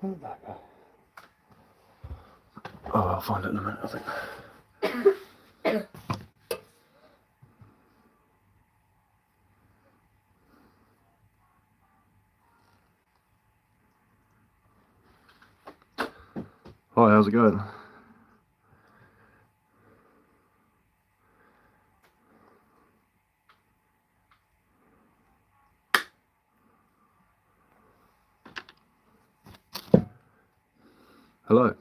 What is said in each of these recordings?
Where did that go? Oh, I'll find it in a minute, I think. Hi, how's it going? Hello.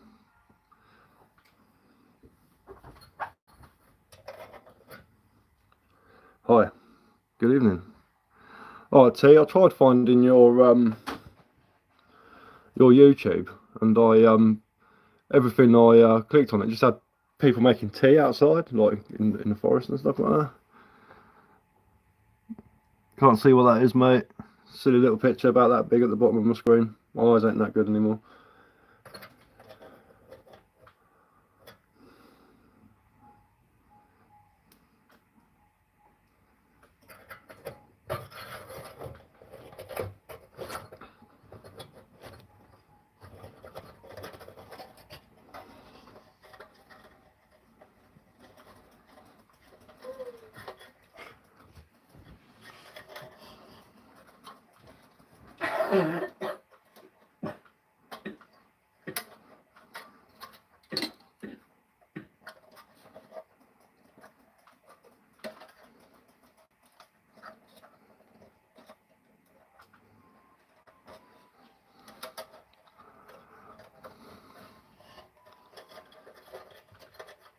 Hi. Good evening. Oh, T, I tried finding your YouTube, and everything I clicked on it just had people making tea outside, like in the forest and stuff like that. Can't see what that is, mate. Silly little picture about that big at the bottom of my screen. My eyes ain't that good anymore.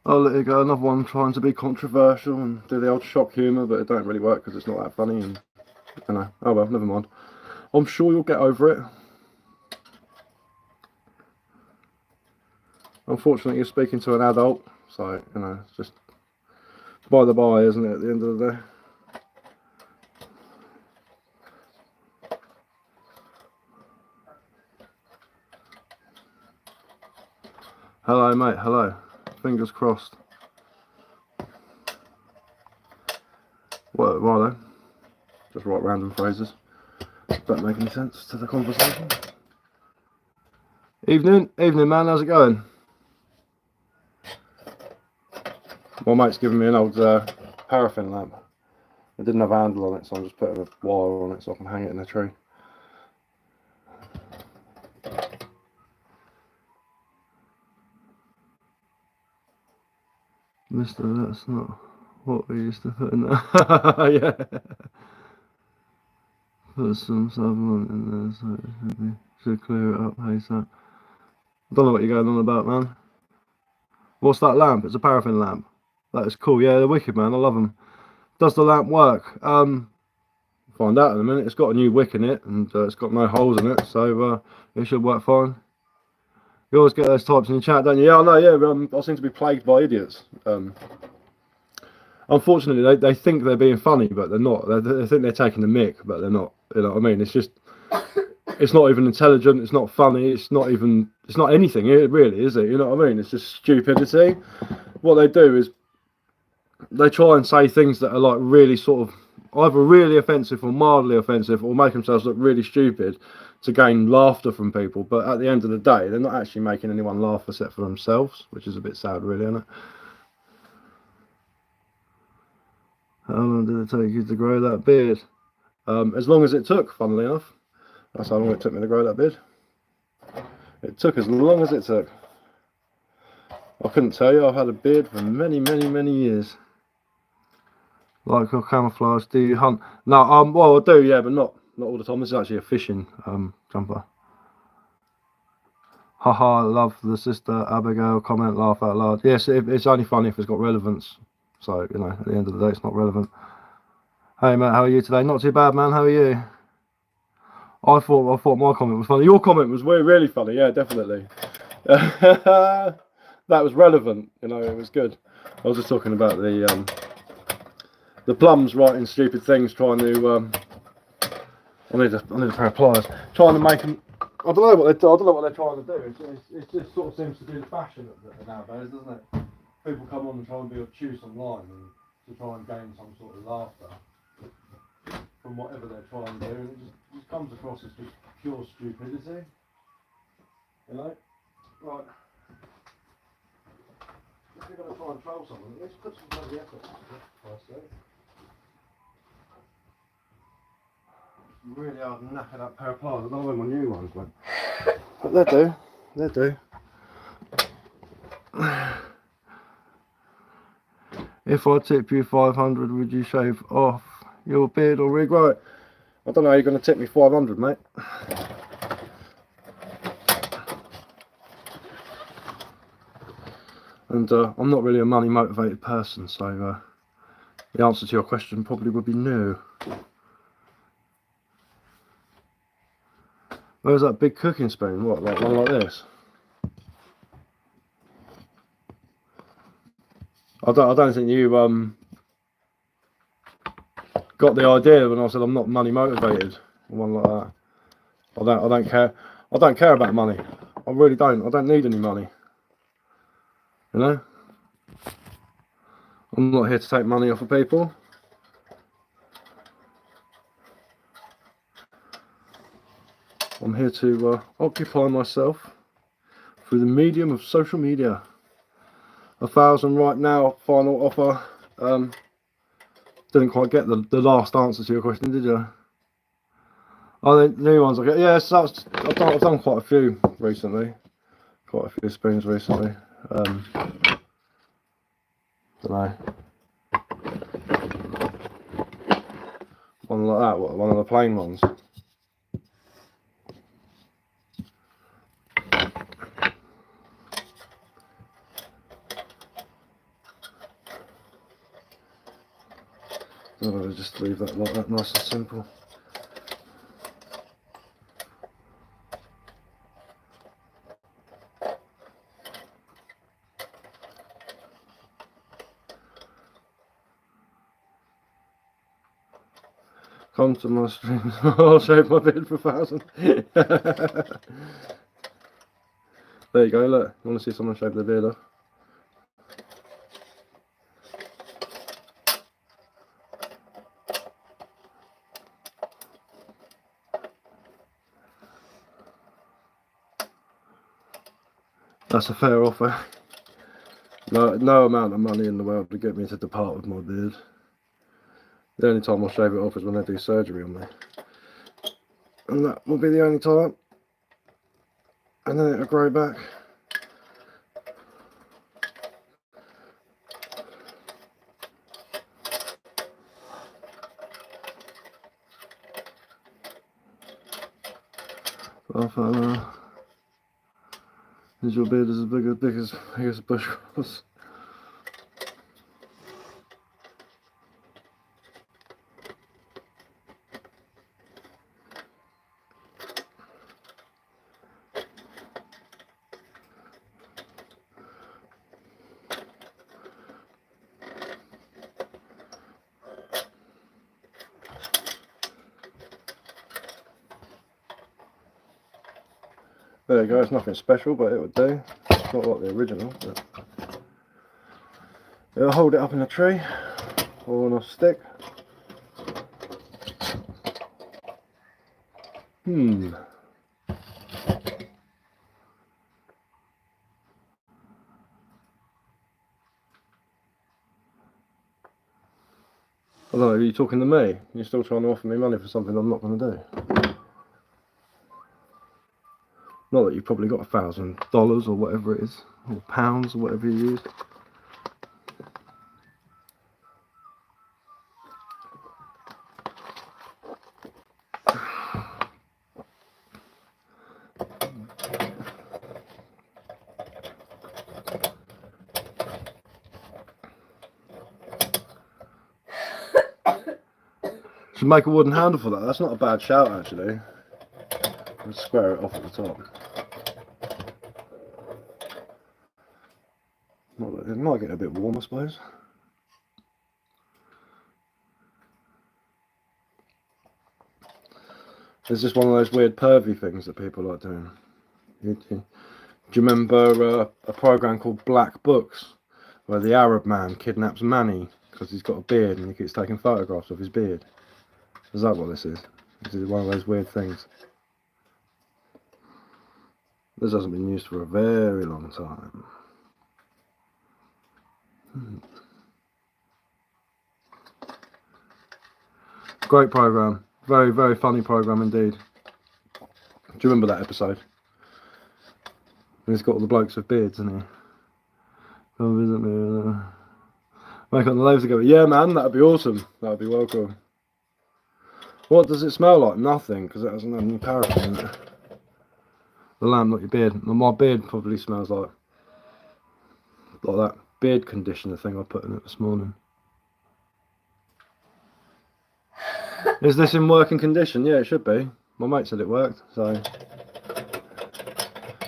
Oh, there you go, another one trying to be controversial and do the old shock humour, but it don't really work because it's not that funny. And I don't know. Oh well, never mind. I'm sure you'll get over it. Unfortunately, you're speaking to an adult, so you know, it's just by the by, isn't it? At the end of the day. Hello, mate. Hello. Fingers crossed. What? Why though? Just write random phrases. Don't make any sense to the conversation. Evening, man. How's it going? My mate's giving me an old paraffin lamp. It didn't have a handle on it, so I'm just putting a wire on it so I can hang it in a tree. Mister, that's not what we used to put in there. Yeah. Put some supplement in there so it should clear it up ASAP. I don't know what you're going on about, man. What's that lamp? It's a paraffin lamp. That is cool. Yeah, they're wicked, man. I love them. Does the lamp work? Find out in a minute. It's got a new wick in it, and it's got no holes in it, so it should work fine. You always get those types in the chat, don't you? Yeah, I know. Yeah, I seem to be plagued by idiots. Unfortunately, they think they're being funny, but they're not. They think they're taking the mick, but they're not. You know what I mean? It's just, it's not even intelligent. It's not funny. It's not anything. It really is it. You know what I mean? It's just stupidity. What they do is they try and say things that are like really sort of either really offensive or mildly offensive, or make themselves look really stupid to gain laughter from people. But at the end of the day, they're not actually making anyone laugh except for themselves, which is a bit sad, really, isn't it? How long did it take you to grow that beard? As long as it took, funnily enough. That's how long it took me to grow that beard. It took as long as it took. I couldn't tell you. I've had a beard for many, many, many years. Like your camouflage, do you hunt? No, well, I do, yeah, but not all the time. This is actually a fishing jumper. Haha, love the sister Abigail comment, laugh out loud. Yes, it's only funny if it's got relevance. So, you know, at the end of the day, it's not relevant. Hey, Matt, how are you today? Not too bad, man. How are you? I thought my comment was funny. Your comment was really funny. Yeah, definitely. That was relevant. You know, it was good. I was just talking about the plums writing stupid things, trying to. I need a pair of pliers. Trying to make them. I don't know what they're trying to do. It just sort of seems to be the fashion nowadays, doesn't it? People come on and try and be obtuse online and to try and gain some sort of laughter from whatever they're trying to do, and it just comes across as just pure stupidity. You know? Right. If you're going to try and troll someone, at least put some bloody effort into it, firstly. Really hard knackered that pair of pliers. I don't know where my new ones went. But they do. They do. If I tip you 500, would you shave off your beard or regrow it? I don't know how you're going to tip me 500, mate. And I'm not really a money motivated person, so the answer to your question probably would be no. Where's that big cooking spoon? What, like one like this? I don't think you got the idea when I said I'm not money motivated. One like that. I don't care. I don't care about money. I really don't. I don't need any money. You know? I'm not here to take money off of people. I'm here to occupy myself through the medium of social media. 1,000 right now, final offer. Didn't quite get the last answer to your question, did you? Oh, the new ones I get. Yeah, so I've done quite a few recently. Quite a few spoons recently. Don't know. One like that. One of the plain ones. I'll just leave that like that, nice and simple. Come to my streams. I'll shave my beard for 1,000. There you go. Look, you want to see someone shave their beard off? That's a fair offer. No amount of money in the world to get me to depart with my beard. The only time I'll shave it off is when they do surgery on me. And that will be the only time. And then it'll grow back. Is your beard as big as a bushcraft? There you go, it's nothing special, but it would do. It's not like the original, but it'll hold it up in a tree or on a stick. I don't know, are you talking to me? You're still trying to offer me money for something I'm not going to do. Not that you've probably got $1,000 or whatever it is, or pounds or whatever you use. Should make a wooden handle for that. That's not a bad shout actually. I'll square it off at the top. It might get a bit warm, I suppose. It's just one of those weird pervy things that people like doing. Do you remember a program called Black Books, where the Arab man kidnaps Manny because he's got a beard and he keeps taking photographs of his beard? Is that what this is? This is one of those weird things. This hasn't been used for a very long time. Great program. Very, very funny program indeed. Do you remember that episode? He's got all the blokes with beards, isn't he? Come visit me. Make up the loaves together. Yeah, man, that'd be awesome. That'd be well cool. What does it smell like? Nothing, because it hasn't had any paraffin in it. The lamp, not your beard. My beard probably smells like that beard conditioner thing I put in it this morning. Is this in working condition? Yeah, it should be. My mate said it worked, so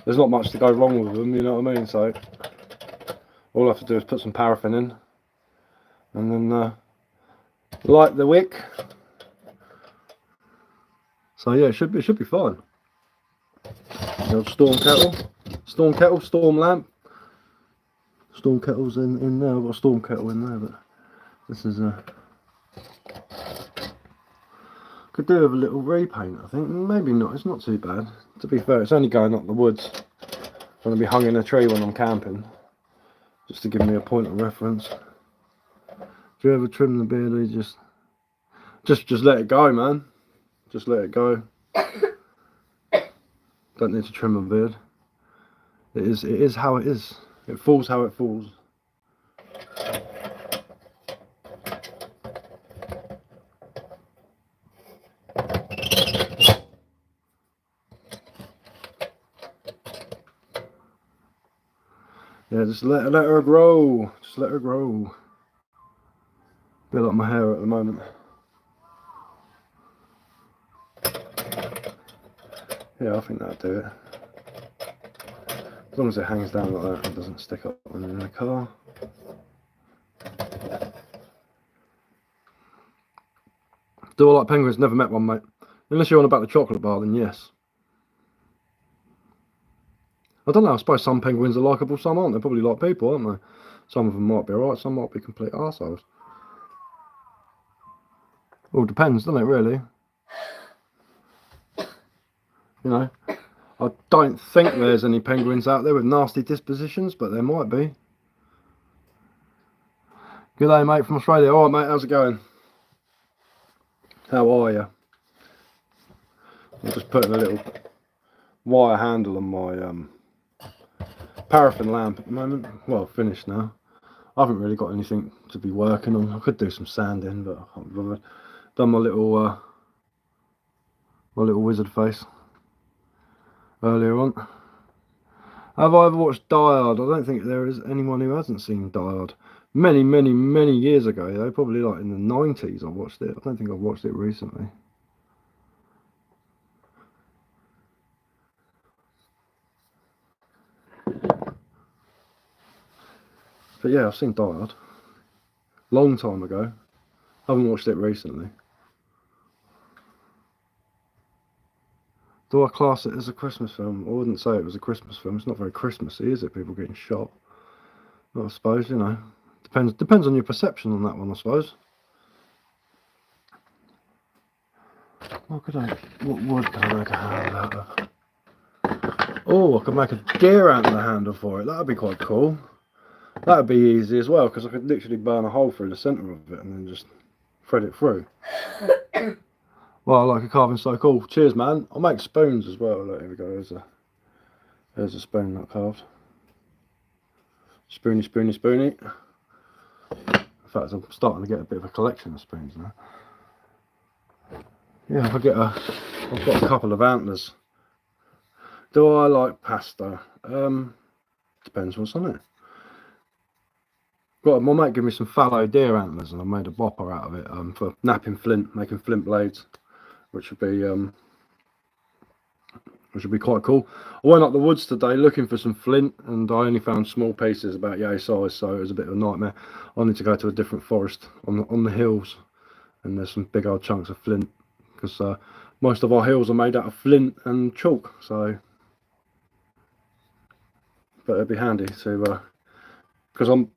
there's not much to go wrong with them, you know what I mean? So all I have to do is put some paraffin in and then light the wick. So yeah, it should be fine. The old storm kettle, storm lamp. Storm kettle's in there. I've got a storm kettle in there, but this is could do with a little repaint, I think. Maybe not, it's not too bad. To be fair, it's only going up the woods. It's going to be hung in a tree when I'm camping, just to give me a point of reference. Do you ever trim the beard, or you just let it go, man? Just let it go. Don't need to trim my beard. It is how it is. It falls how it falls. Yeah, just let her grow. Just let her grow. A bit like my hair at the moment. Yeah, I think that'll do it. As long as it hangs down like that, it doesn't stick up when you're in the car. Do I like penguins? Never met one, mate. Unless you're on about the chocolate bar, then yes. I don't know, I suppose some penguins are likeable, some aren't. They're probably like people, aren't they? Some of them might be alright, some might be complete arseholes. All depends, doesn't it, really? You know, I don't think there's any penguins out there with nasty dispositions, but there might be. Good day, mate, from Australia. Alright, mate, how's it going? How are you? I'm just putting a little wire handle on my paraffin lamp at the moment. Well, finished now. I haven't really got anything to be working on. I could do some sanding, but I can't bother. Done my little wizard face earlier on. Have I ever watched Die Hard? I don't think there is anyone who hasn't seen Die Hard. Many, many, many years ago, though. Probably like in the 90s I watched it. I don't think I've watched it recently. But yeah, I've seen Die Hard. Long time ago. Haven't watched it recently. Do I class it as a Christmas film? I wouldn't say it was a Christmas film. It's not very Christmassy, is it? People getting shot. Well, I suppose, you know. Depends on your perception on that one, I suppose. What wood could I make a handle out of? Oh, I could make a deer antler handle for it. That'd be quite cool. That'd be easy as well, because I could literally burn a hole through the centre of it and then just thread it through. Well, I like a carving so cool. Cheers, man. I'll make spoons as well. Look, here we go. There's a spoon not carved. Spoony, spoony, spoony. In fact, I'm starting to get a bit of a collection of spoons now. Yeah, I've got a couple of antlers. Do I like pasta? Depends what's on it. My mate gave me some fallow deer antlers, and I made a bopper out of it for napping flint, making flint blades, which would be quite cool. I went up the woods today looking for some flint, and I only found small pieces about yay size, so it was a bit of a nightmare. I need to go to a different forest on the hills, and there's some big old chunks of flint, because most of our hills are made out of flint and chalk. So, but it'd be handy to, because I'm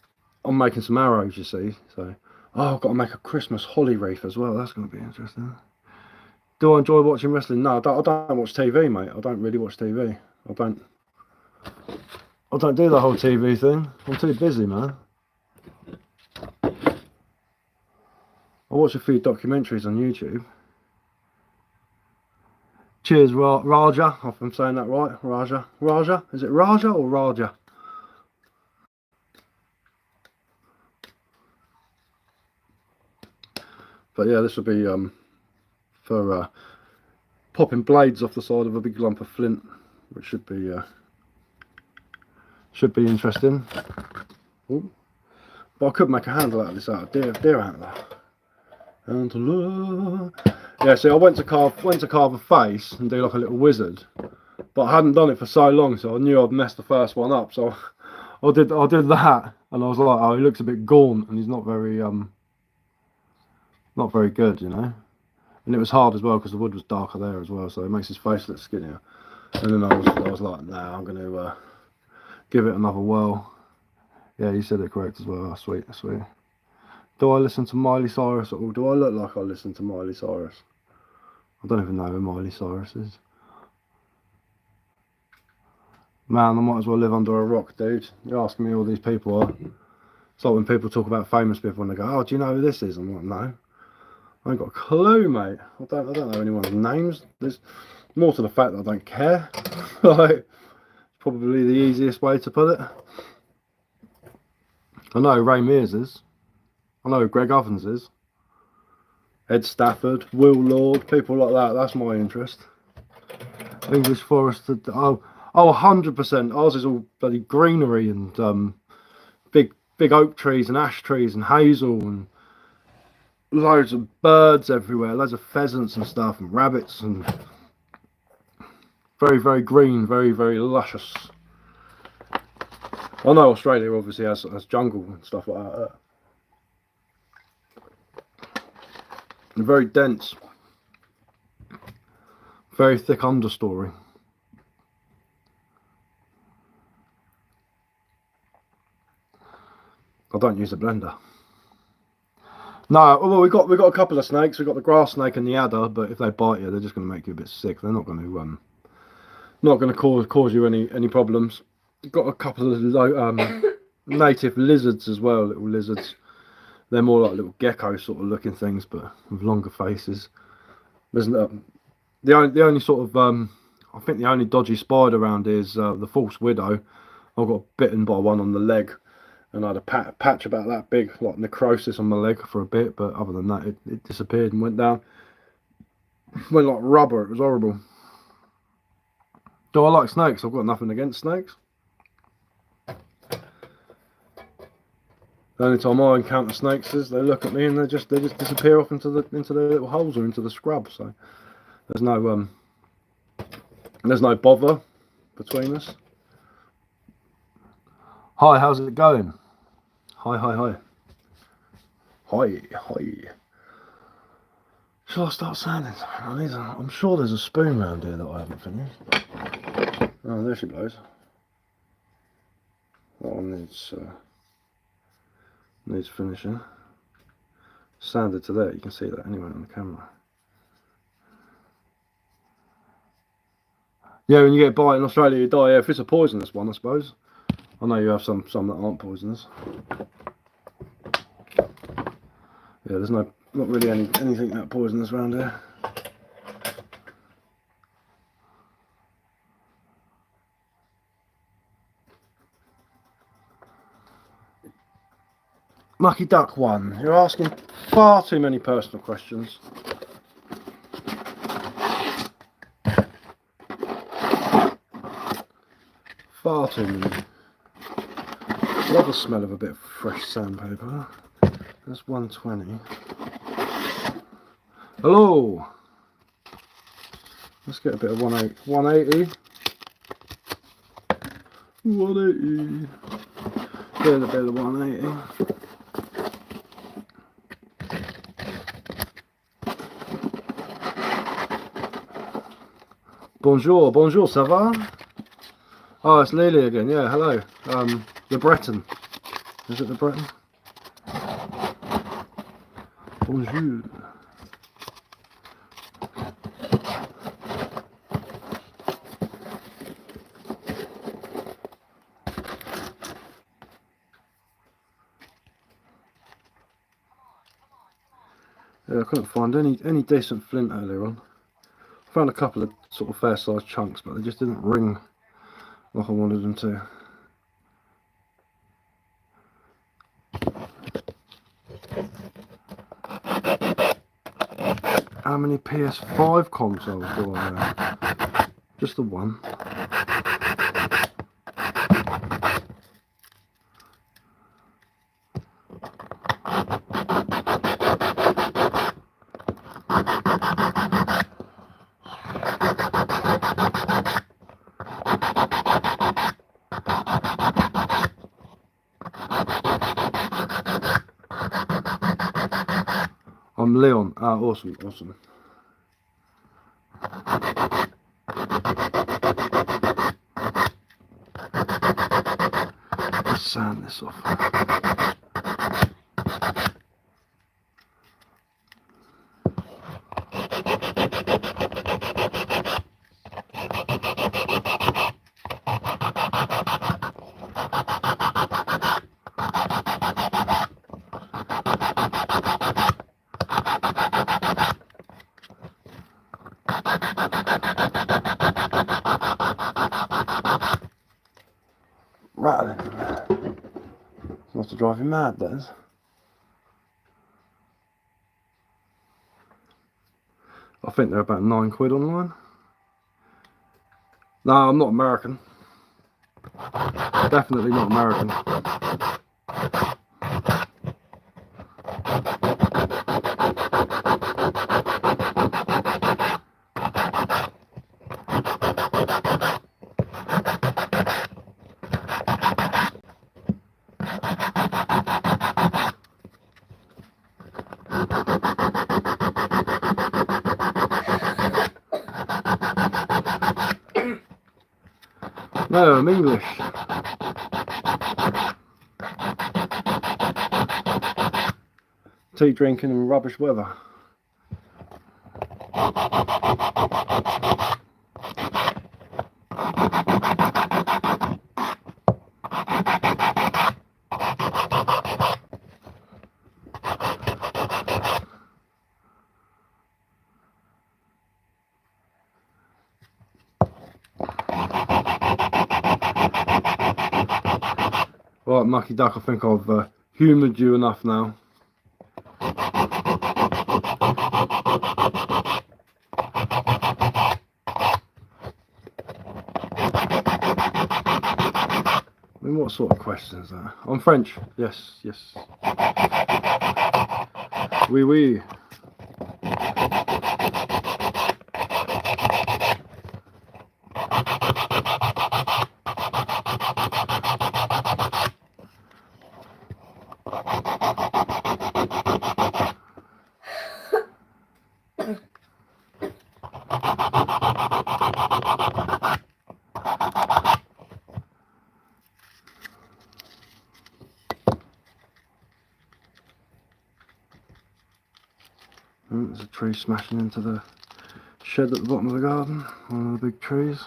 making some arrows, you see. So, oh, I've got to make a Christmas holly wreath as well. That's going to be interesting. Do I enjoy watching wrestling? No, I don't watch TV, mate. I don't really watch TV. I don't I don't do the whole TV thing. I'm too busy, man. I watch a few documentaries on YouTube. Cheers, Raja, if I'm saying that right. Raja. Raja? Is it Raja or Raja? But yeah, this will be for popping blades off the side of a big lump of flint, which should be interesting. Ooh. But I could make a handle out of this, out of deer antler. Antler. Yeah, see, I went to carve a face and do like a little wizard, but I hadn't done it for so long, so I knew I'd messed the first one up. So I did that, and I was like, oh, he looks a bit gaunt, and he's not very good, you know. And it was hard as well because the wood was darker there as well, so it makes his face look skinnier. And then I was like, nah, I'm going to give it another whirl. Yeah, you said it correct as well. Oh, sweet, sweet. Do I listen to Miley Cyrus, or do I look like I listen to Miley Cyrus? I don't even know who Miley Cyrus is. Man, I might as well live under a rock, dude. You're asking me who all these people are. It's like when people talk about famous people and they go, oh, do you know who this is? I'm like, no. I ain't got a clue, mate. I don't know anyone's names. There's more to the fact that I don't care. Like, probably the easiest way to put it. I know who Ray Mears is. I know who Greg Ovens is. Ed Stafford, Will Lord, people like that. That's my interest. English Forest. Oh, 100%. Ours is all bloody greenery and big oak trees and ash trees and hazel and loads of birds everywhere, loads of pheasants and stuff and rabbits, and very, very green, very, very luscious. I know Australia obviously has jungle and stuff like that. And very dense, very thick understory. I don't use a blender. No, well, we got a couple of snakes. We got the grass snake and the adder, but if they bite you, they're just going to make you a bit sick. They're not going to cause you any problems. We've got a couple of native lizards as well, little lizards. They're more like little gecko sort of looking things, but with longer faces. There's the only sort of I think the only dodgy spider around is the false widow. I got bitten by one on the leg, and I had a patch about that big, like necrosis on my leg for a bit. But other than that, it disappeared and went down. Went like rubber. It was horrible. Do I like snakes? I've got nothing against snakes. The only time I encounter snakes is they look at me and they just disappear off into their little holes or into the scrub. So there's no bother between us. Hi, how's it going? Hi. Shall I start sanding something? I'm sure there's a spoon around here that I haven't finished. Oh, there she blows. That one needs finishing. Sanded to there, you can see that anyway on the camera. Yeah, when you get bite in Australia, you die. Yeah, if it's a poisonous one, I suppose. I know you have some that aren't poisonous. Yeah, there's not really anything that poisonous around here. Mucky Duck 1, you're asking far too many personal questions. Far too many. Love the smell of a bit of fresh sandpaper. That's 120. Hello! Let's get a bit of 180. 180. Get a bit of 180. Bonjour, ça va? Oh, it's Lily again. Yeah, hello. The Breton. Is it the Breton? Bonjour. Yeah, I couldn't find any decent flint earlier on. Found a couple of sort of fair sized chunks, but they just didn't ring like I wanted them to. How many PS5 consoles do I have? Just the one. I'm Leon. Ah, awesome, awesome. Let's sand this off. Rattling. Enough to drive you mad, that is. I think they're about £9 online. No, I'm not American. Definitely not American. No, I'm English. Tea drinking in rubbish weather. Right, Mucky Duck, I think I've humoured you enough now. I mean, what sort of questions are? I'm French. Yes, yes. Oui, oui. There's a tree smashing into the shed at the bottom of the garden, one of the big trees.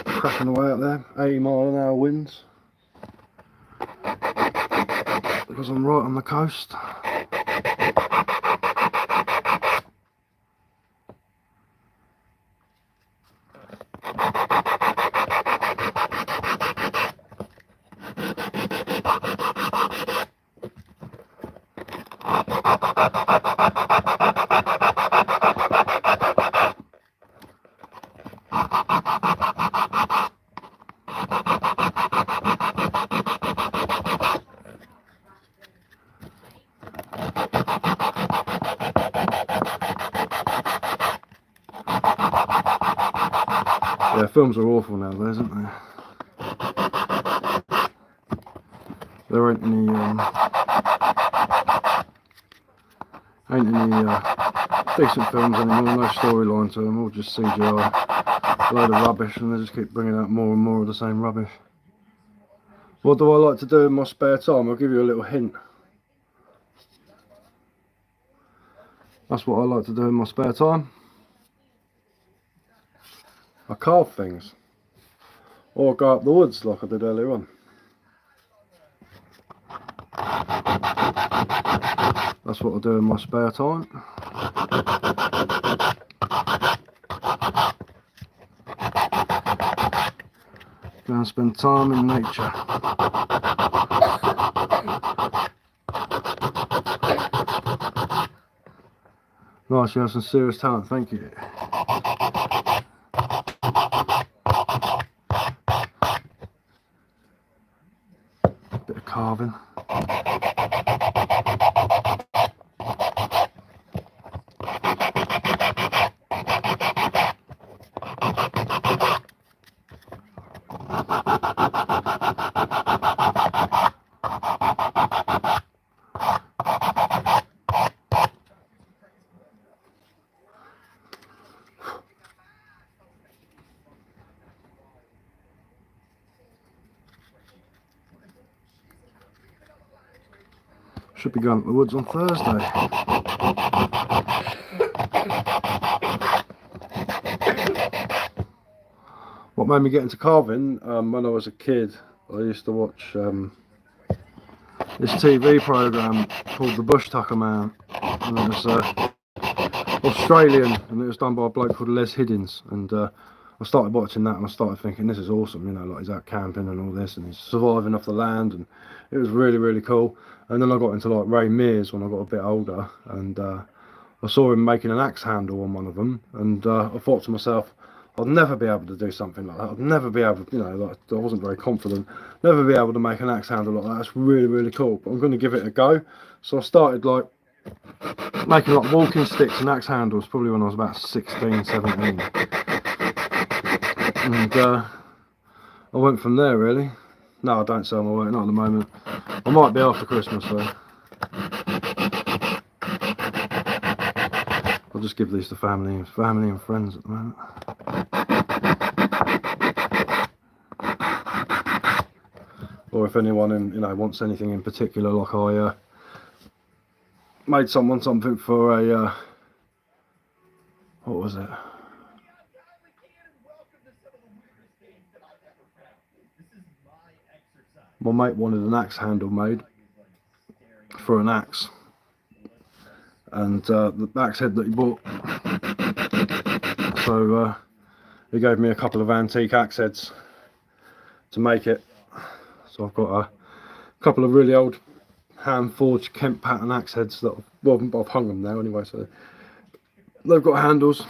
Cracking away out there, 80-mile-an-hour winds. Because I'm right on the coast. Yeah, films are awful nowadays, aren't they? There ain't any decent films anymore, no storyline to them, all just CGI, a load of rubbish, and they just keep bringing out more and more of the same rubbish. What do I like to do in my spare time? I'll give you a little hint. That's what I like to do in my spare time. I carve things. Or go up the woods like I did earlier on. That's what I do in my spare time. Go and spend time in nature. Nice, you have some serious talent, thank you. Bit of carving. Should be going to the woods on Thursday. What made me get into carving, when I was a kid, I used to watch this TV programme called The Bushtucker Man. And it was Australian, and it was done by a bloke called Les Hiddins. And I started watching that and I started thinking, this is awesome, you know, like he's out camping and all this and he's surviving off the land, and it was really, really cool. And then I got into like Ray Mears when I got a bit older, and I saw him making an axe handle on one of them, and I thought to myself, I'd never be able to do something like that. I'd never be able to, you know, like, I wasn't very confident, never be able to make an axe handle like that. That's really, really cool, but I'm going to give it a go. So I started like making like walking sticks and axe handles probably when I was about 16, 17. And I went from there really. No, I don't sell my work, not at the moment. I might be after Christmas though. I'll just give these to family and friends at the moment. Or if anyone you know wants anything in particular, like I made someone something for a what was it? My mate wanted an axe handle made for an axe, and the axe head that he bought, so he gave me a couple of antique axe heads to make it. So I've got a couple of really old hand forged Kemp pattern axe heads that I've hung them now anyway, so they've got handles.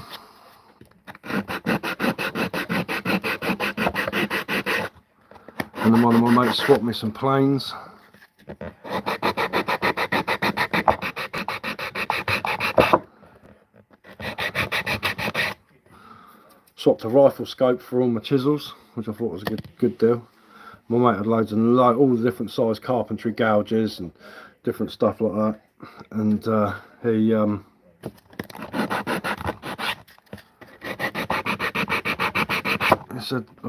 And then one of my mates swapped me some planes. Swapped a rifle scope for all my chisels, which I thought was a good deal. My mate had loads of all the different size carpentry gouges and different stuff like that. And I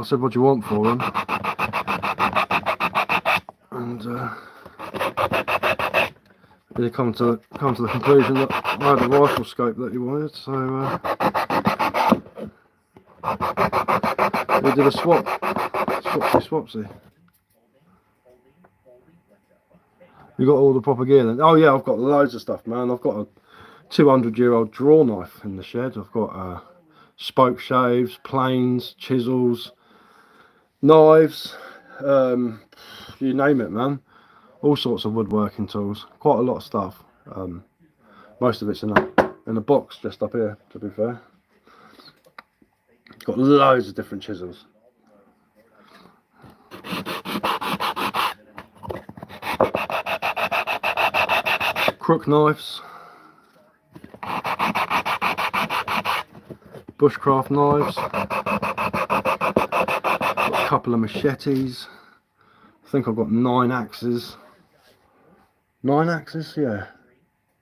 said, what do you want for them? And he come to the conclusion that I had a rifle scope that he wanted, so we did a swapsy. You got all the proper gear then? Oh yeah, I've got loads of stuff, man. I've got a 200-year-old draw knife in the shed. I've got spoke shaves, planes, chisels, knives, you name it, man. All sorts of woodworking tools. Quite a lot of stuff. Most of it's in a box just up here, to be fair. Got loads of different chisels. Crook knives. Bushcraft knives. Got a couple of machetes. I think I've got 9 axes. 9 axes? Yeah.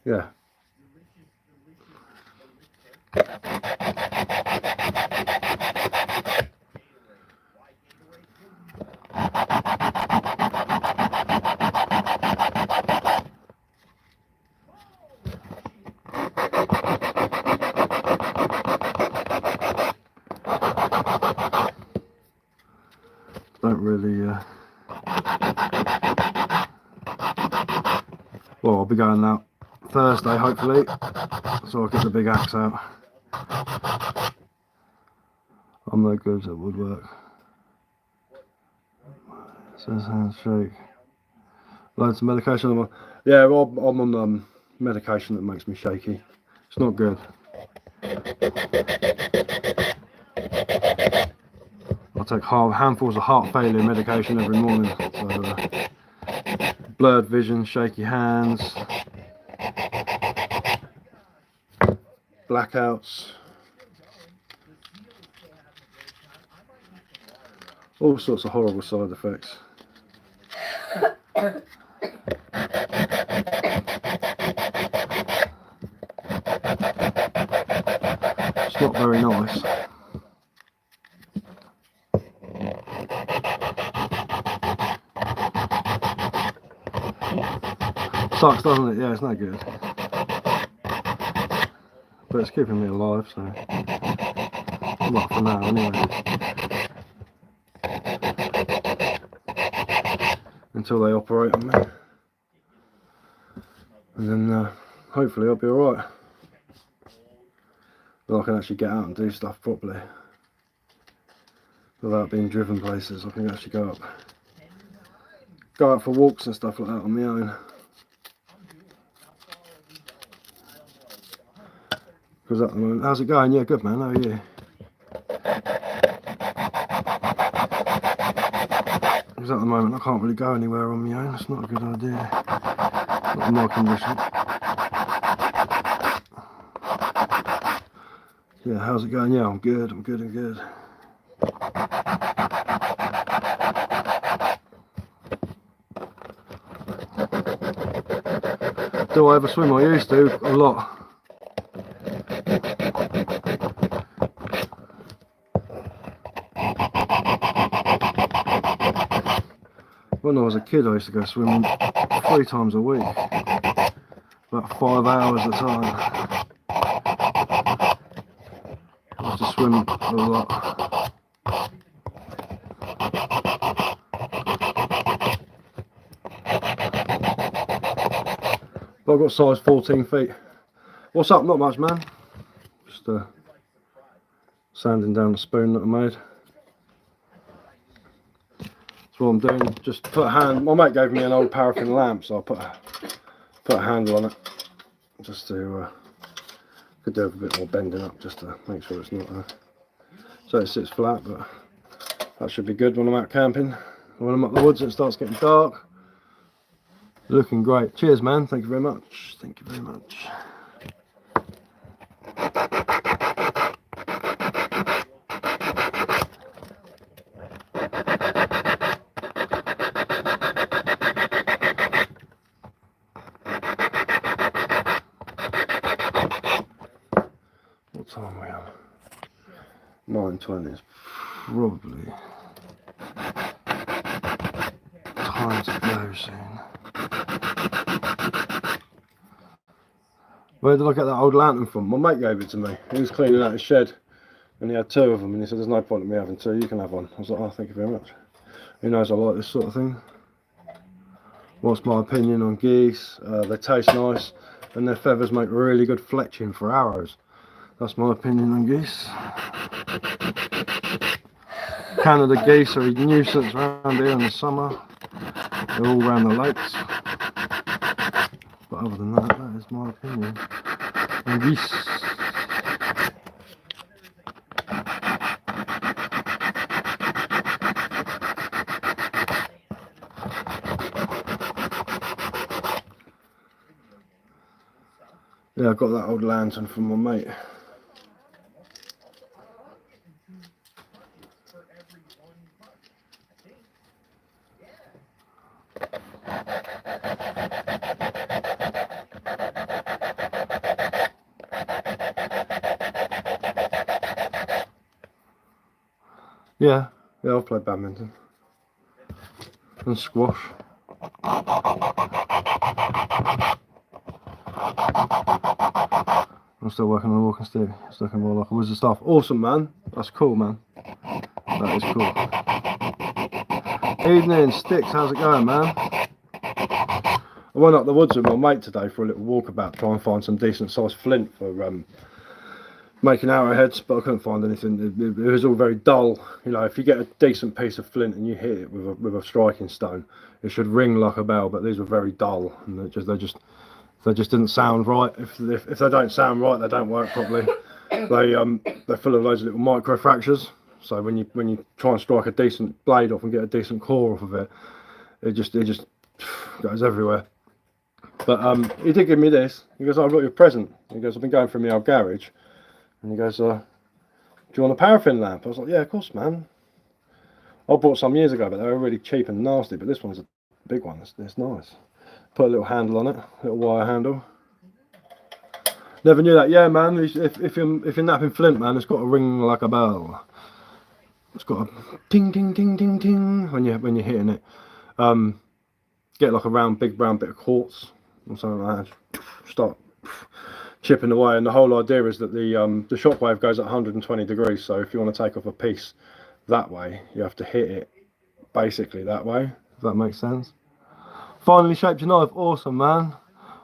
Yeah. Don't really Well, I'll be going out Thursday, hopefully, so I'll get the big axe out. I'm no good at woodwork. Says handshake. Loads of medication. Yeah, I'm on medication that makes me shaky. It's not good. I take handfuls of heart failure medication every morning. So, blurred vision, shaky hands, blackouts, all sorts of horrible side effects. It's not very nice. Sucks, doesn't it? Yeah, it's no good. But it's keeping me alive, so not for now anyway. Until they operate on me. And then hopefully I'll be alright. Then I can actually get out and do stuff properly. Without being driven places. I can actually go out for walks and stuff like that on my own. Because at the moment, how's it going? Yeah, good man, how are you? Because at the moment I can't really go anywhere on my own, it's not a good idea. Not in my condition. Yeah, how's it going? Yeah, I'm good. Do I ever swim? I used to, a lot. When I was a kid I used to go swimming 3 times a week. About 5 hours at a time. I used to swim a lot. But I've got size 14 feet. What's up? Not much, man. Just sanding down the spoon that I made. That's what I'm doing. Just put a hand. My mate gave me an old paraffin lamp, so I put a handle on it. Just to could do a bit more bending up, just to make sure it's not so it sits flat. But that should be good when I'm out camping. When I'm up the woods and it starts getting dark. Looking great. Cheers, man. Thank you very much. Thank you very much. What time are we on? 9:20 is probably time to go soon. Where did I get that old lantern from? My mate gave it to me. He was cleaning out his shed and he had 2 of them and he said there's no point in me having 2, you can have one. I was like, oh, thank you very much. He knows I like this sort of thing. What's my opinion on geese? They taste nice and their feathers make really good fletching for arrows. That's my opinion on geese. Canada geese are a nuisance around here in the summer. They're all around the lakes. But other than that, that is my opinion on geese. Yeah, I got that old lantern from my mate. Yeah, I've played badminton and squash. I'm still working on a walking stick. It's looking more like a wizard staff. Awesome, man. That's cool, man. That is cool. Evening, Sticks. How's it going, man? I went up the woods with my mate today for a little walkabout, try and find some decent sized flint for making arrowheads, but I couldn't find anything. It was all very dull. You know, if you get a decent piece of flint and you hit it with a striking stone, it should ring like a bell. But these were very dull, and they just didn't sound right. If they don't sound right, they don't work properly. They're full of loads of little micro fractures. So when you try and strike a decent blade off and get a decent core off of it, it just goes everywhere. But he did give me this. He goes, "I've got your present." He goes, "I've been going through my old garage." And he goes, "Do you want a paraffin lamp?" I was like, "Yeah, of course, man." I bought some years ago, but they were really cheap and nasty. But this one's a big one. It's nice. Put a little handle on it, a little wire handle. Never knew that. Yeah, man. If you're napping flint, man, it's got to ring like a bell. It's got a ting ting ting ting ting when you're hitting it. Get like a round, big brown bit of quartz or something like that. Start chipping away, and the whole idea is that the shockwave goes at 120 degrees. So if you want to take off a piece that way, you have to hit it basically that way. If that makes sense. Finally shaped your knife. Awesome, man.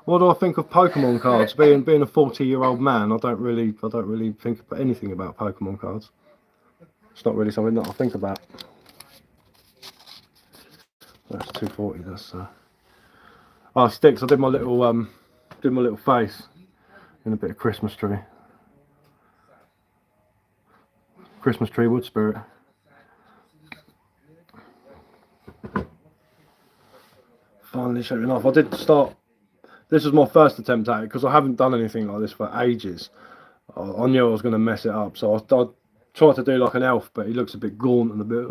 What do I think of Pokemon cards? Being a 40-year-old man, I don't really think anything about Pokemon cards. It's not really something that I think about. That's 240. That's sticks. I did my little face in a bit of Christmas tree. Christmas tree wood spirit. Finally shaping off. I did start. This was my first attempt at it because I haven't done anything like this for ages. I knew I was going to mess it up, so I tried to do like an elf, but he looks a bit gaunt and a bit.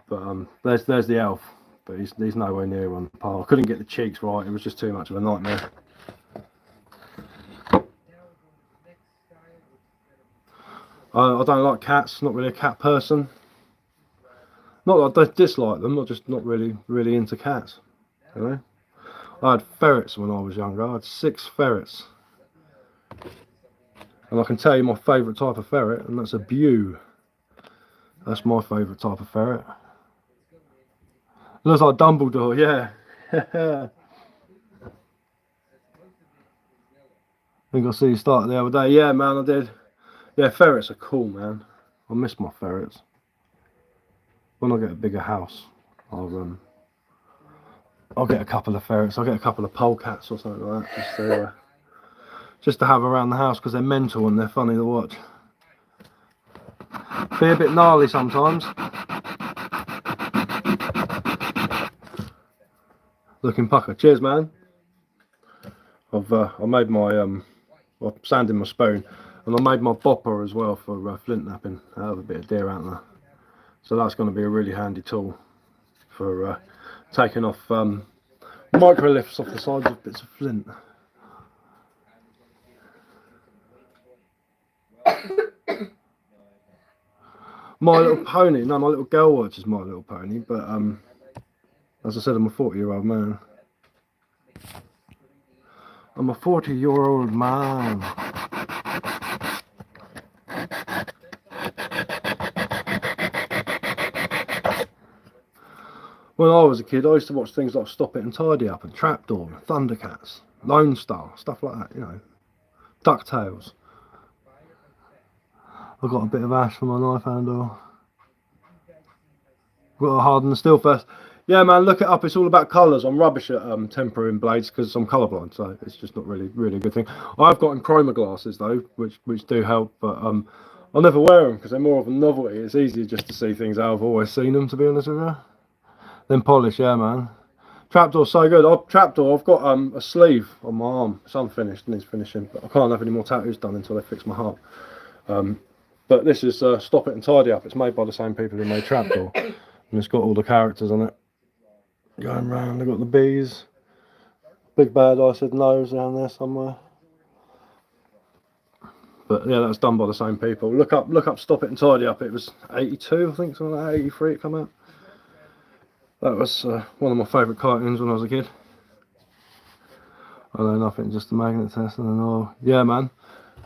But there's the elf, but he's nowhere near on par. I couldn't get the cheeks right. It was just too much of a nightmare. I don't like cats. Not really a cat person. Not that I dislike them. I'm just not really into cats. You know. I had ferrets when I was younger. I had 6 ferrets. And I can tell you my favourite type of ferret, and that's a Bew. That's my favourite type of ferret. Looks like Dumbledore, yeah. I think I see you started the other day. Yeah, man, I did. Yeah, ferrets are cool, man. I miss my ferrets. When I get a bigger house, I'll get a couple of ferrets. I'll get a couple of polecats or something like that, just to have around the house because they're mental and they're funny to watch. Be a bit gnarly sometimes. Looking pucker. Cheers, man. I made my I'm sanding my spoon, and I made my bopper as well for flint napping out of a bit of deer antler. So that's going to be a really handy tool for taking off microliths off the sides of bits of flint. My Little Pony. No, my little girl watches My Little Pony, but as I said, I'm a 40-year-old man. I'm a 40-year-old man. When I was a kid, I used to watch things like Stop It and Tidy Up and Trapdoor, and Thundercats, Lone Star, stuff like that, you know. DuckTales. I've got a bit of ash for my knife handle. Got to harden the steel first. Yeah, man, look it up. It's all about colours. I'm rubbish at tempering blades because I'm colourblind, so it's just not really a good thing. I've got chroma glasses though, which do help, but I'll never wear them because they're more of a novelty. It's easier just to see things how I've always seen them, to be honest with you. Then polish, yeah, man. Trapdoor's so good. Trapdoor, I've got a sleeve on my arm. It's unfinished, needs finishing, but I can't have any more tattoos done until they fix my heart. But this is Stop It and Tidy Up. It's made by the same people who made Trapdoor, and it's got all the characters on it. Going round, they've got the bees. Big Bad I Said No's down there somewhere. But yeah, that's done by the same people. Look up Stop It and Tidy Up. It was 82, I think, something like that, 83 it came out. That was one of my favourite cartoons when I was a kid. I know nothing, just a magnet test and then all. Yeah, man.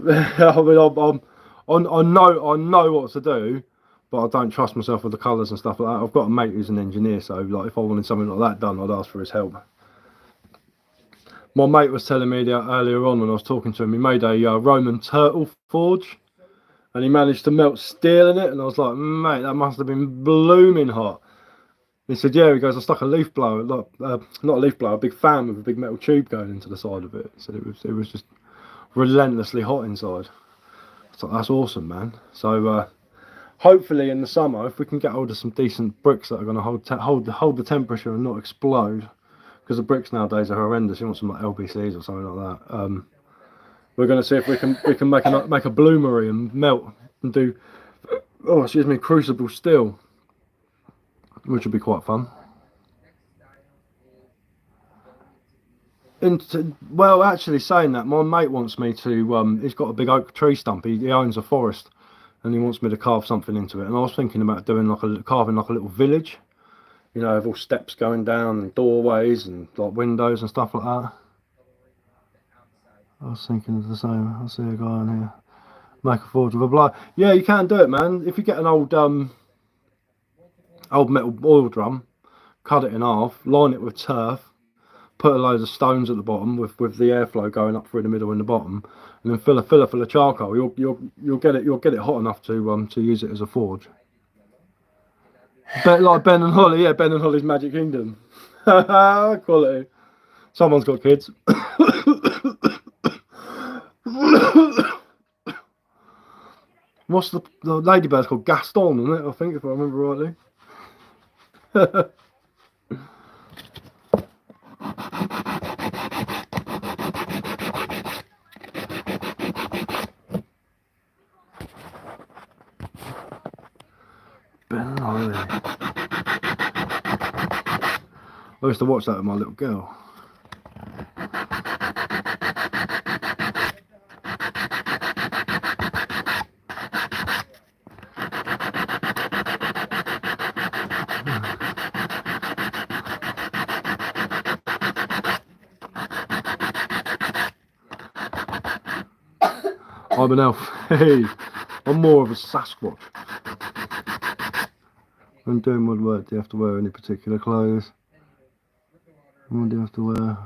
I mean, I know what to do, but I don't trust myself with the colours and stuff like that. I've got a mate who's an engineer, so like if I wanted something like that done, I'd ask for his help. My mate was telling me earlier on when I was talking to him, he made a Roman turtle forge, and he managed to melt steel in it, and I was like, mate, that must have been blooming hot. He said, yeah, he goes, I stuck a leaf blower, not a leaf blower, a big fan with a big metal tube going into the side of it. He said it was just relentlessly hot inside. So that's awesome, man. So hopefully in the summer, if we can get hold of some decent bricks that are going to hold the temperature and not explode, because the bricks nowadays are horrendous. You want some like LBCs or something like that. We're going to see if we can make a bloomery and melt and do, oh excuse me, crucible steel, which would be quite fun. Well, actually, saying that, my mate wants me to. He's got a big oak tree stump. He owns a forest, and he wants me to carve something into it. And I was thinking about doing carving like a little village, you know, with all steps going down and doorways and like windows and stuff like that. I was thinking of the same. I see a guy on here. Make a forge with a blow. Yeah, you can do it, man. If you get an old metal oil drum, cut it in half, line it with turf, put a load of stones at the bottom with the airflow going up through the middle and the bottom, and then fill a filler full of charcoal. You'll get it hot enough to use it as a forge. Like Ben and Holly, yeah, Ben and Holly's Magic Kingdom. Quality. Someone's got kids. What's the ladybird's called? Gaston, isn't it? I think, if I remember rightly. Ben Holly. I used to watch that with my little girl. I'm an elf. Hey, I'm more of a Sasquatch. When doing woodwork, do you have to wear any particular clothes? What do you have to wear?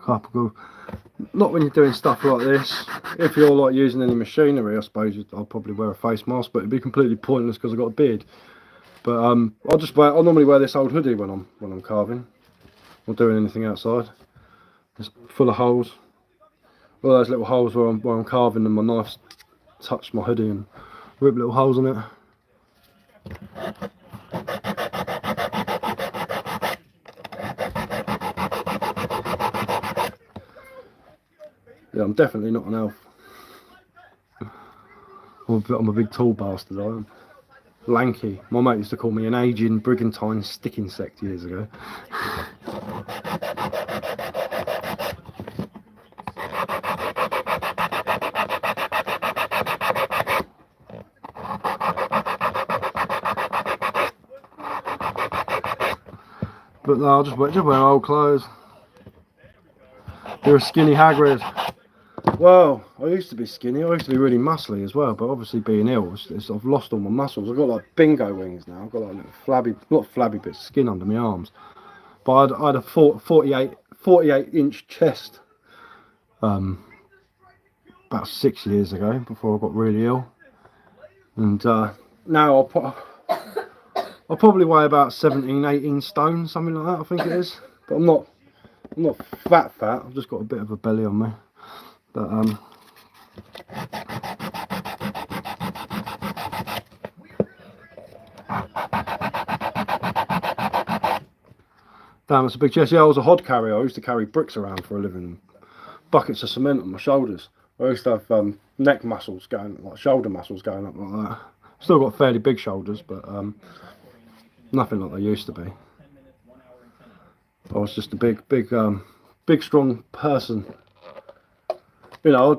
Couple. Not when you're doing stuff like this. If you're like using any machinery, I suppose I'll probably wear a face mask, but it'd be completely pointless because I've got a beard. But I'll normally wear this old hoodie when I'm carving or doing anything outside. It's full of holes. All those little holes where I'm carving and my knife's touched my hoodie and rip little holes in it. Yeah, I'm definitely not an elf. I'm a big tall bastard, I am. Lanky. My mate used to call me an aging brigantine stick insect years ago. But no, I'll just wear old clothes. You're a skinny Hagrid. Well, I used to be skinny. I used to be really muscly as well, but obviously being ill, I've lost all my muscles. I've got like bingo wings now. I've got like little flabby, not flabby bits of skin under my arms. But I had a 48-inch chest about 6 years ago before I got really ill. And now I'll probably weigh about 17, 18 stone, something like that, I think it is. But I'm not fat. I've just got a bit of a belly on me. But damn, it's a big chest. Yeah, I was a hod carrier. I used to carry bricks around for a living, buckets of cement on my shoulders. I used to have neck muscles going, like shoulder muscles going up like that. Still got fairly big shoulders, but nothing like they used to be. I was just a big strong person. You know,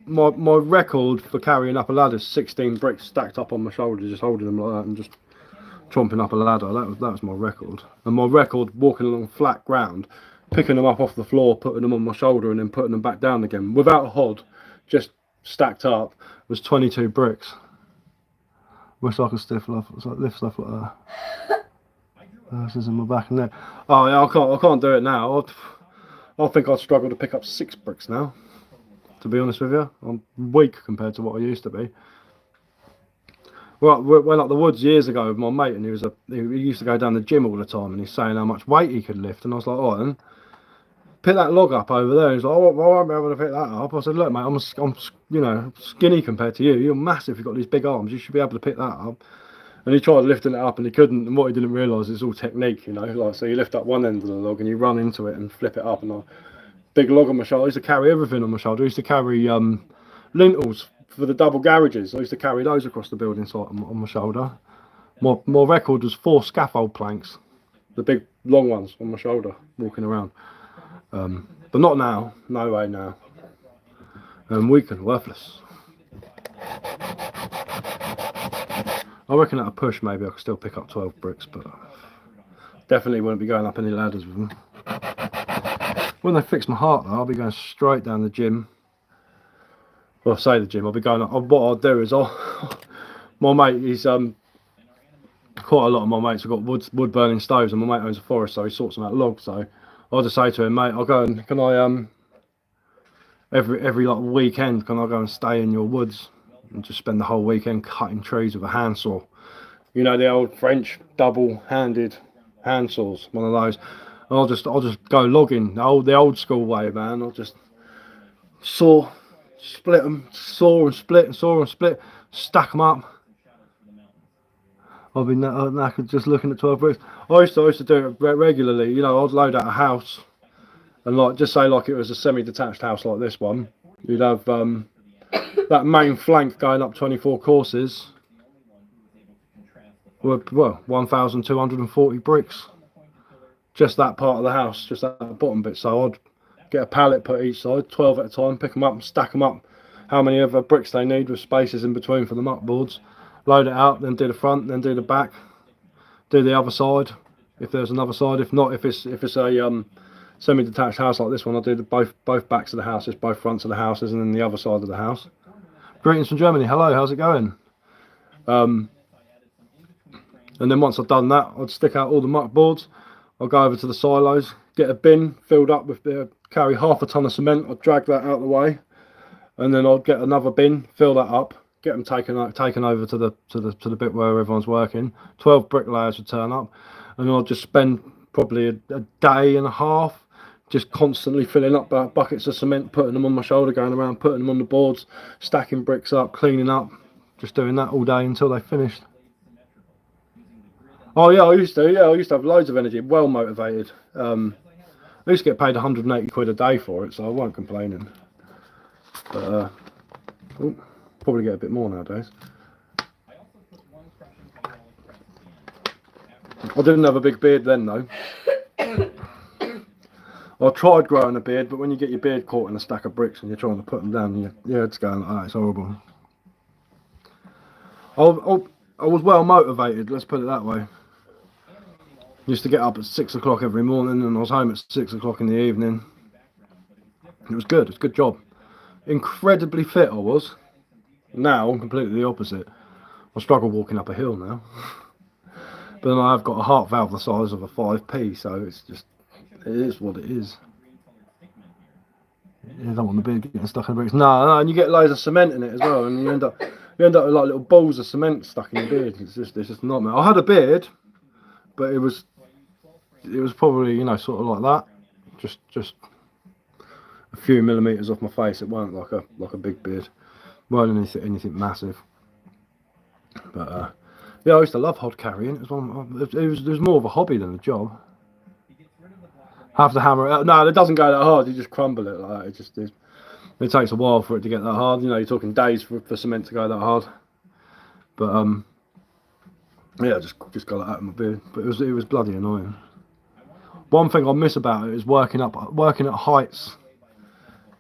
my record for carrying up a ladder is 16 bricks stacked up on my shoulders, just holding them like that and just tromping up a ladder. That was my record. And my record walking along flat ground, picking them up off the floor, putting them on my shoulder, and then putting them back down again without a hod, just stacked up, was 22 bricks. Wish I could lift stuff like that. This is in my back and neck. Oh yeah, I can't do it now. I think I'd struggle to pick up 6 bricks now, to be honest with you. I'm weak compared to what I used to be. Well, we went up the woods years ago with my mate, and he used to go down the gym all the time, and he's saying how much weight he could lift, and I was like, oh, then pick that log up over there. He's like, oh, well, I won't be able to pick that up. I said, look, mate, I'm you know, skinny compared to you. You're massive. You've got these big arms. You should be able to pick that up. And he tried lifting it up and he couldn't. And what he didn't realise is all technique, you know. Like, so you lift up one end of the log and you run into it and flip it up. And big log on my shoulder. I used to carry everything on my shoulder. I used to carry lintels for the double garages. I used to carry those across the building site on my shoulder. My record was 4 scaffold planks, the big long ones on my shoulder, walking around. But not now, no way now. Weak and worthless. I reckon at a push maybe I could still pick up 12 bricks, but definitely wouldn't be going up any ladders with them. When they fix my heart though, I'll be going straight down the gym. Well, I say the gym, I'll be going up. What I'll do is my mate, he's quite a lot of my mates have got wood burning stoves, and my mate owns a forest, so he sorts them out logs. So I'll just say to him, mate, I'll go and can I every like weekend can I go and stay in your woods and just spend the whole weekend cutting trees with a handsaw? You know, the old French double-handed hand saws, one of those. And I'll just go logging the old school way, man. I'll just split them, saw and split, stack them up. I've been knackered just looking at 12 bricks. I used to do it regularly. You know, I'd load out a house, and like just say like it was a semi-detached house like this one. You'd have that main flank going up 24 courses. Well, 1,240 bricks. Just that part of the house, just that bottom bit. So I'd get a pallet put each side, 12 at a time, pick them up and stack them up. How many other bricks they need with spaces in between for the muck boards. Load it out, then do the front, then do the back, do the other side if there's another side. If not, if it's a semi-detached house like this one, I'll do both backs of the houses, both fronts of the houses, and then the other side of the house. Greetings from Germany. Hello, how's it going? And then once I've done that, I'd stick out all the muck boards. I'll go over to the silos, get a bin filled up with carry half a ton of cement. I'd drag that out of the way, and then I'd get another bin, fill that up, get them taken over to the bit where everyone's working. 12 bricklayers would turn up, and I'd just spend probably a day and a half just constantly filling up buckets of cement, putting them on my shoulder, going around, putting them on the boards, stacking bricks up, cleaning up, just doing that all day until they finished. Oh yeah, I used to have loads of energy, well motivated. I used to get paid 180 quid a day for it, so I weren't complaining. But probably get a bit more nowadays. I didn't have a big beard then though. I tried growing a beard, but when you get your beard caught in a stack of bricks and you're trying to put them down, your head's going like that. It's horrible. I was well motivated, let's put it that way. Used to get up at 6 o'clock every morning, and I was home at 6 o'clock in the evening. It was good. It's a good job. Incredibly fit I was. Now I'm completely the opposite. I struggle walking up a hill now. But then I've got a heart valve the size of a 5p, so it's just, it is what it is. You don't want the beard getting stuck in the bricks. No, and you get loads of cement in it as well, and you end up with like little balls of cement stuck in your beard. It's just not, man. I had a beard, but it was probably, you know, sort of like that, just a few millimeters off my face. It weren't like a big beard. It weren't anything massive. But yeah, I used to love hod carrying. It was more of a hobby than a job. Have to hammer it out. No, it doesn't go that hard. You just crumble it like that. It takes a while for it to get that hard. You know, you're talking days for cement to go that hard. But yeah, just got that out of my beard. But it was bloody annoying. One thing I miss about it is working at heights.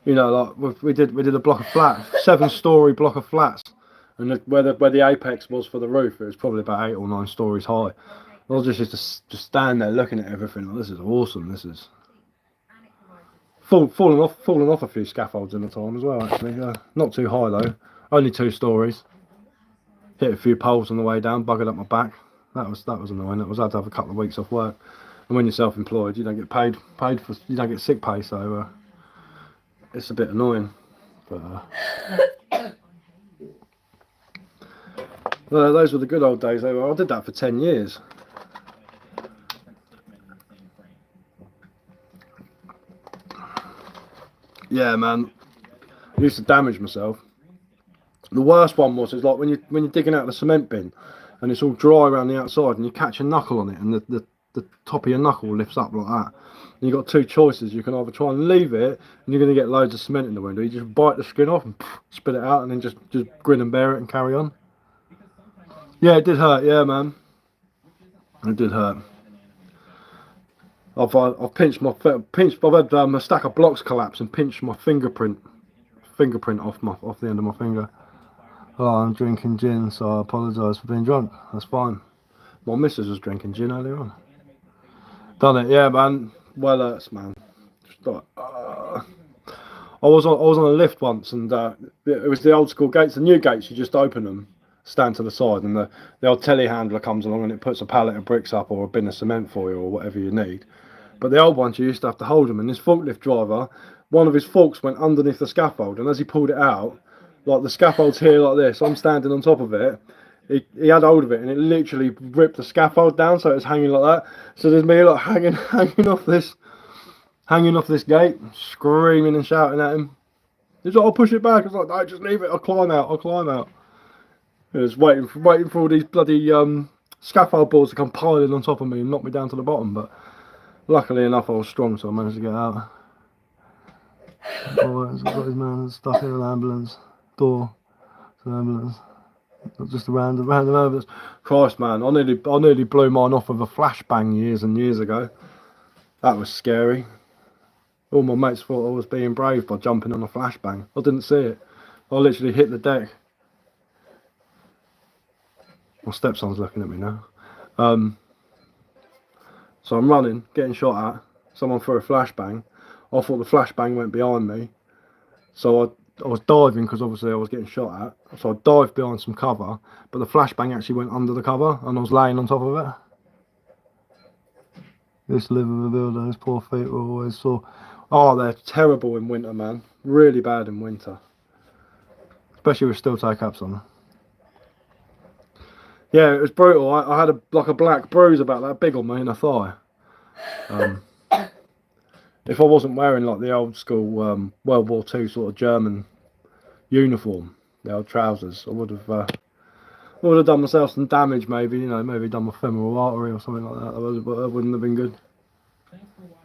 You know, like we did a block of flats, 7-story block of flats, and where the apex was for the roof, it was probably about 8 or 9 stories high. I was just used to stand there looking at everything. Like, this is awesome. This is falling off a few scaffolds in the time as well. Actually, not too high though. Only 2 stories. Hit a few poles on the way down. Buggered up my back. That was annoying. I had to have a couple of weeks off work. And when you're self-employed, you don't get paid for, you don't get sick pay, so it's a bit annoying. But those were the good old days. I did that for 10 years. Yeah, man. I used to damage myself. The worst one was like when you're digging out the cement bin, and it's all dry around the outside, and you catch a knuckle on it, and the top of your knuckle lifts up like that. And you've got two choices. You can either try and leave it, and you're going to get loads of cement in the window. You just bite the skin off and spit it out, and then just grin and bear it and carry on. Yeah, it did hurt. Yeah, man. It did hurt. I've pinched my I've had a stack of blocks collapse and pinched my fingerprint off the end of my finger. Oh, I'm drinking gin, so I apologise for being drunk. That's fine. My missus was drinking gin earlier on. Done it, yeah, man. Well hurts, man. Just like, I was on a lift once, and it was the old school gates. The new gates, you just open them, stand to the side, and the old telehandler comes along and it puts a pallet of bricks up or a bin of cement for you or whatever you need. But the old ones, you used to have to hold them. And this forklift driver, one of his forks went underneath the scaffold, and as he pulled it out, like the scaffold's here like this, I'm standing on top of it. He had hold of it, and it literally ripped the scaffold down, so it was hanging like that. So there's me like hanging off this gate, screaming and shouting at him. He's like, "I'll push it back." I was like, "No, just leave it. I'll climb out." He was waiting for all these bloody scaffold boards to come piling on top of me and knock me down to the bottom, but luckily enough, I was strong, so I managed to get out. Oh, I've got his man stuck in an ambulance door. It's an ambulance, not just a random ambulance. Christ, man, I nearly blew mine off with a flashbang years and years ago. That was scary. All my mates thought I was being brave by jumping on a flashbang. I didn't see it. I literally hit the deck. My stepson's looking at me now. So I'm running, getting shot at. Someone threw a flashbang. I thought the flashbang went behind me. So I was diving because obviously I was getting shot at. So I dived behind some cover, but the flashbang actually went under the cover and I was laying on top of it. Used to live with a builder, his poor feet were always sore. Oh, they're terrible in winter, man. Really bad in winter. Especially with steel toe caps on. Yeah, it was brutal. I had a black bruise about that big on me in the thigh. If I wasn't wearing like the old school World War II sort of German uniform, the old trousers, I would have done myself some damage. Maybe, you know, maybe done my femoral artery or something like that. That wouldn't have been good.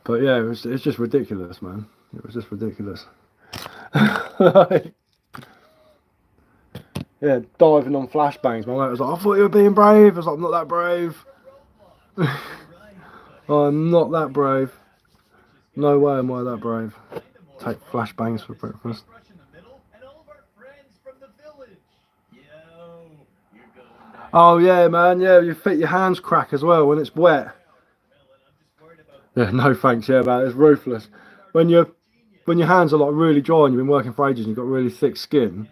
But yeah, it's just ridiculous, man. It was just ridiculous. Yeah, diving on flashbangs. My mate was like, "I thought you were being brave." I was like, "I'm not that brave." I'm not that brave. No way am I that brave. Take flashbangs for breakfast. Oh yeah, man. Yeah, your hands crack as well when it's wet. Yeah, no thanks. Yeah, man. It's ruthless. When your hands are like really dry and you've been working for ages and you've got really thick skin.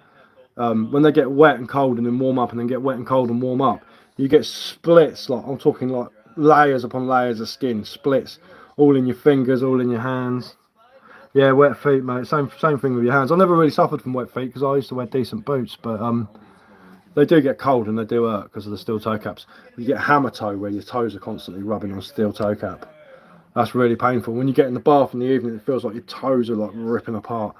When they get wet and cold and then warm up and then get wet and cold and warm up, you get splits. Like I'm talking like layers upon layers of skin, splits, all in your fingers, all in your hands. Yeah, wet feet, mate. Same thing with your hands. I never really suffered from wet feet because I used to wear decent boots, but they do get cold and they do hurt because of the steel toe caps. You get hammer toe where your toes are constantly rubbing on steel toe cap. That's really painful. When you get in the bath in the evening, it feels like your toes are like ripping apart.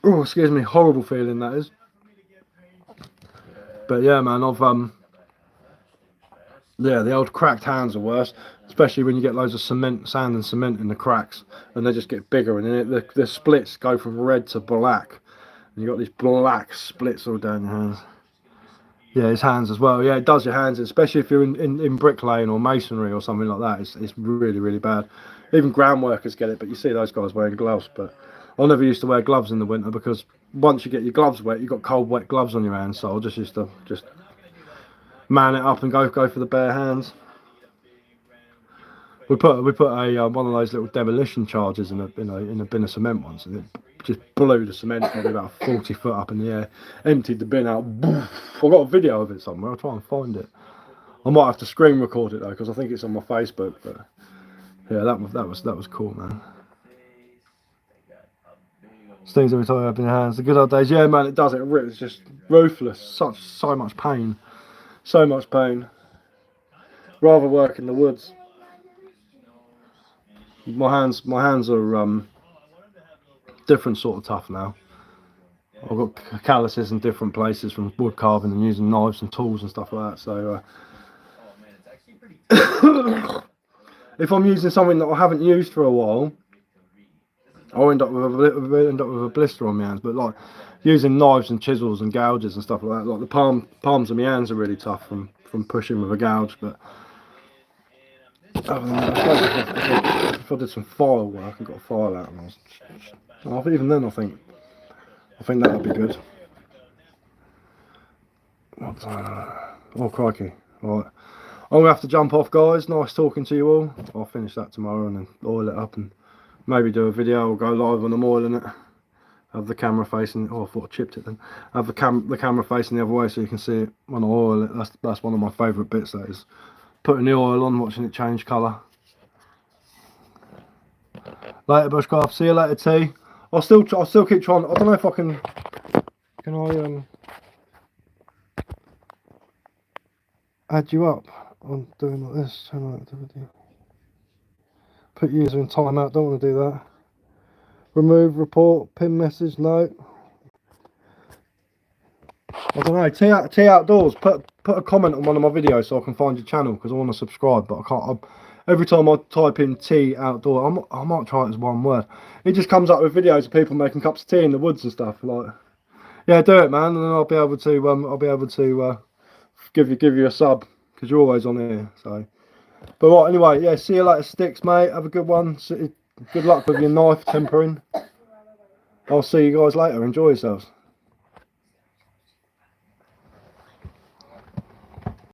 Oh, excuse me, horrible feeling that is. But yeah, man, yeah, the old cracked hands are worse, especially when you get loads of sand and cement in the cracks, and they just get bigger, and then the splits go from red to black, and you got these black splits all down your hands. Yeah, his hands as well. Yeah, it does your hands, especially if you're in bricklaying or masonry or something like that. It's really, really bad. Even ground workers get it, but you see those guys wearing gloves. But I never used to wear gloves in the winter because once you get your gloves wet, you've got cold, wet gloves on your hands. So I just used to man it up and go for the bare hands. We put a one of those little demolition charges in a bin of cement once, and it just blew the cement probably about 40 foot up in the air, emptied the bin out. I've got a video of it somewhere. I'll try and find it. I might have to screen record it though, because I think it's on my Facebook. But yeah, that was cool, man. Stings every time you open your hands. The good old days, yeah, man. It does. It's just ruthless. So much pain, so much pain. Rather work in the woods. My hands are different sort of tough now. I've got calluses in different places from wood carving and using knives and tools and stuff like that. So if I'm using something that I haven't used for a while, I'll end up with a blister on my hands. But like using knives and chisels and gouges and stuff like that, like the palms of my hands are really tough from pushing with a gouge. But other than that, if I did some file work and got a file out, and even then I think that would be good. Oh crikey! Right, I'm gonna have to jump off, guys. Nice talking to you all. I'll finish that tomorrow and then oil it up and maybe do a video or go live when I'm oiling it. Have the camera facing. Oh, I thought I chipped it then. Have the camera facing the other way so you can see it when I oil it. That's one of my favourite bits. That is putting the oil on, watching it change colour. Later, Bushcraft. See you later, T. I'll still keep trying. I don't know if I can. Can I add you up on doing like this? Put user in timeout. Don't want to do that. Remove report, pin message, no. I don't know. T Outdoors. Put a comment on one of my videos so I can find your channel because I want to subscribe, but I can't. Every time I type in T Outdoor, I might try it as one word. It just comes up with videos of people making cups of tea in the woods and stuff. Like, yeah, do it, man, and then I'll be able to give you a sub because you're always on here. So, but right, anyway, yeah. See you later, Sticks, mate. Have a good one. Good luck with your knife tempering. I'll see you guys later. Enjoy yourselves.